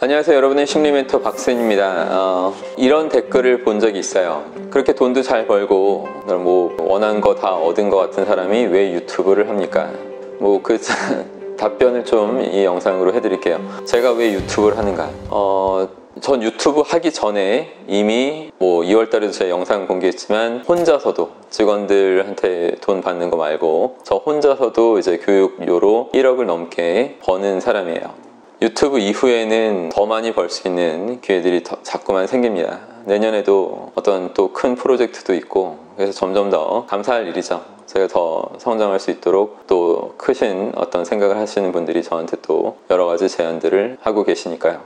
안녕하세요. 여러분의 심리멘토 박스입니다. 이런 댓글을 본 적이 있어요. 그렇게 돈도 잘 벌고 뭐 원하는 거 다 얻은 것 같은 사람이 왜 유튜브를 합니까? 뭐 그 답변을 좀 이 영상으로 해드릴게요. 제가 왜 유튜브를 하는가? 전 유튜브 하기 전에 이미 뭐 2월달에도 제가 영상 공개했지만 혼자서도 직원들한테 돈 받는 거 말고 저 혼자서도 이제 교육료로 1억을 넘게 버는 사람이에요. 유튜브 이후에는 더 많이 벌 수 있는 기회들이 자꾸만 생깁니다. 내년에도 어떤 또 큰 프로젝트도 있고, 그래서 점점 더 감사할 일이죠. 제가 더 성장할 수 있도록 또 크신 어떤 생각을 하시는 분들이 저한테 또 여러 가지 제안들을 하고 계시니까요.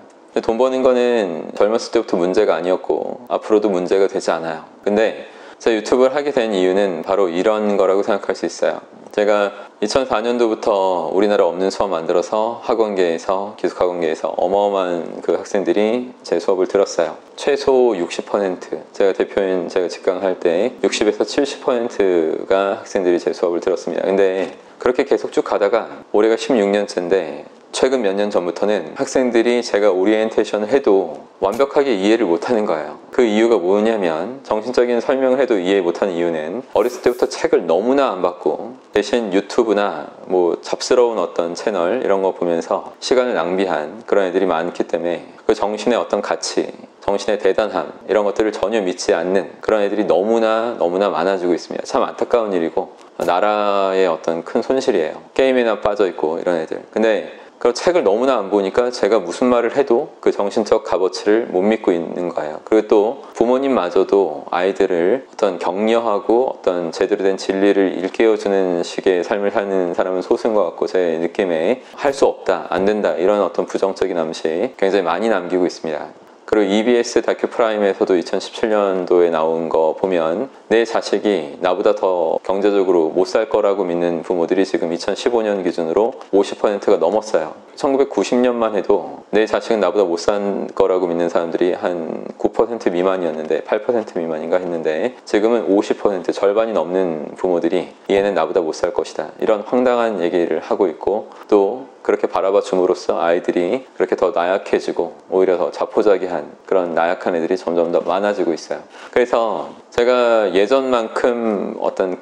돈 버는 거는 젊었을 때부터 문제가 아니었고 앞으로도 문제가 되지 않아요. 근데 제가 유튜브를 하게 된 이유는 바로 이런 거라고 생각할 수 있어요. 제가 2004년도부터 우리나라 없는 수업 만들어서 학원계에서 기숙학원계에서 어마어마한 그 학생들이 제 수업을 들었어요. 최소 60%, 제가 대표인 제가 직강할 때 60에서 70%가 학생들이 제 수업을 들었습니다. 근데 그렇게 계속 쭉 가다가 올해가 16년째인데 최근 몇 년 전부터는 학생들이 제가 오리엔테이션을 해도 완벽하게 이해를 못하는 거예요. 그 이유가 뭐냐면 정신적인 설명을 해도 이해 못하는 이유는 어렸을 때부터 책을 너무나 안 받고 대신 유튜브나 뭐 잡스러운 어떤 채널 이런 거 보면서 시간을 낭비한 그런 애들이 많기 때문에 그 정신의 어떤 가치, 정신의 대단함 이런 것들을 전혀 믿지 않는 그런 애들이 너무나 많아지고 있습니다. 참 안타까운 일이고 나라의 어떤 큰 손실이에요. 게임에나 빠져 있고 이런 애들. 근데 그 책을 너무나 안 보니까 제가 무슨 말을 해도 그 정신적 값어치를 못 믿고 있는 거예요. 그리고 또 부모님마저도 아이들을 어떤 격려하고 어떤 제대로 된 진리를 일깨워주는 식의 삶을 사는 사람은 소수인 것 같고, 제 느낌에 할 수 없다, 안 된다 이런 어떤 부정적인 암시 굉장히 많이 남기고 있습니다. 그리고 EBS 다큐 프라임에서도 2017년도에 나온 거 보면 내 자식이 나보다 더 경제적으로 못 살 거라고 믿는 부모들이 지금 2015년 기준으로 50%가 넘었어요. 1990년만 해도 내 자식은 나보다 못 살 거라고 믿는 사람들이 한 9% 미만이었는데 8% 미만인가 했는데 지금은 50%, 절반이 넘는 부모들이 얘는 나보다 못 살 것이다 이런 황당한 얘기를 하고 있고, 또 그렇게 바라봐 줌으로써 아이들이 그렇게 더 나약해지고 오히려 더 자포자기한 그런 나약한 애들이 점점 더 많아지고 있어요. 그래서 제가 예전만큼 어떤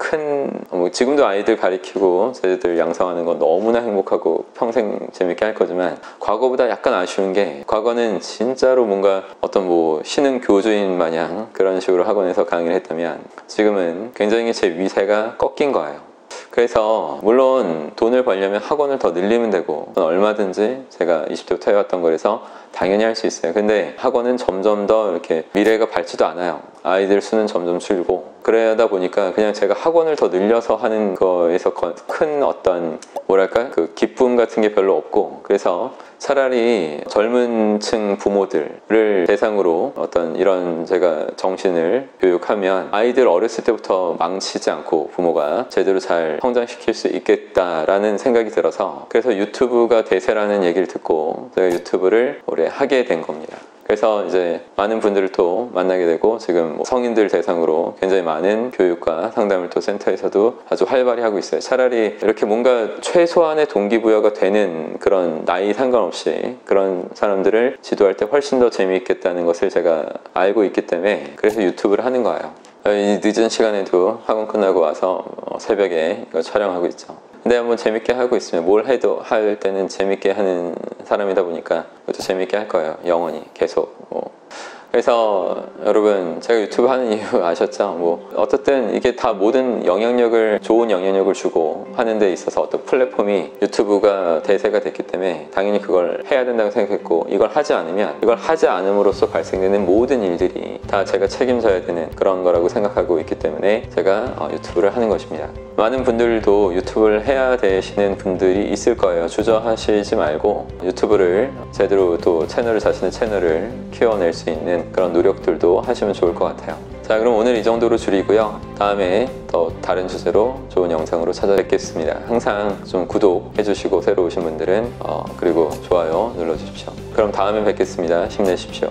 뭐 지금도 아이들 가르치고 쟤들 양성하는 건 너무나 행복하고 평생 재밌게 할 거지만 과거보다 약간 아쉬운 게, 과거는 진짜로 뭔가 어떤 뭐 신흥 교주인 마냥 그런 식으로 학원에서 강의를 했다면 지금은 굉장히 제 위세가 꺾인 거예요. 그래서 물론 돈을 벌려면 학원을 더 늘리면 되고 얼마든지 제가 20대부터 해왔던 거라서 당연히 할 수 있어요. 근데 학원은 점점 더 이렇게 미래가 밝지도 않아요. 아이들 수는 점점 줄고, 그러다 보니까 그냥 제가 학원을 더 늘려서 하는 거에서 큰 어떤 뭐랄까 그 기쁨 같은 게 별로 없고, 그래서 차라리 젊은 층 부모들을 대상으로 어떤 이런 제가 정신을 교육하면 아이들 어렸을 때부터 망치지 않고 부모가 제대로 잘 성장시킬 수 있겠다라는 생각이 들어서, 그래서 유튜브가 대세라는 얘기를 듣고 제가 유튜브를 올해 하게 된 겁니다. 그래서 이제 많은 분들을 또 만나게 되고, 지금 성인들 대상으로 굉장히 많은 교육과 상담을 또 센터에서도 아주 활발히 하고 있어요. 차라리 이렇게 뭔가 최소한의 동기부여가 되는 그런 나이 상관없이 그런 사람들을 지도할 때 훨씬 더 재미있겠다는 것을 제가 알고 있기 때문에 그래서 유튜브를 하는 거예요. 이 늦은 시간에도 학원 끝나고 와서 새벽에 이거 촬영하고 있죠. 근데 한번 재밌게 하고 있으면 뭘 해도 할 때는 재밌게 하는 사람이다 보니까 그것도 재밌게 할 거예요. 영원히 계속. 그래서 여러분, 제가 유튜브 하는 이유 아셨죠? 뭐 어쨌든 이게 다 모든 영향력을, 좋은 영향력을 주고 하는 데 있어서 어떤 플랫폼이 유튜브가 대세가 됐기 때문에 당연히 그걸 해야 된다고 생각했고, 이걸 하지 않음으로써 발생되는 모든 일들이 다 제가 책임져야 되는 그런 거라고 생각하고 있기 때문에 제가 유튜브를 하는 것입니다. 많은 분들도 유튜브를 해야 되시는 분들이 있을 거예요. 주저하시지 말고 유튜브를 제대로 또 자신의 채널을 키워낼 수 있는 그런 노력들도 하시면 좋을 것 같아요. 자, 그럼 오늘 이 정도로 줄이고요. 다음에 더 다른 주제로 좋은 영상으로 찾아뵙겠습니다. 항상 좀 구독해 주시고 새로 오신 분들은 그리고 좋아요 눌러주십시오. 그럼 다음에 뵙겠습니다. 힘내십시오.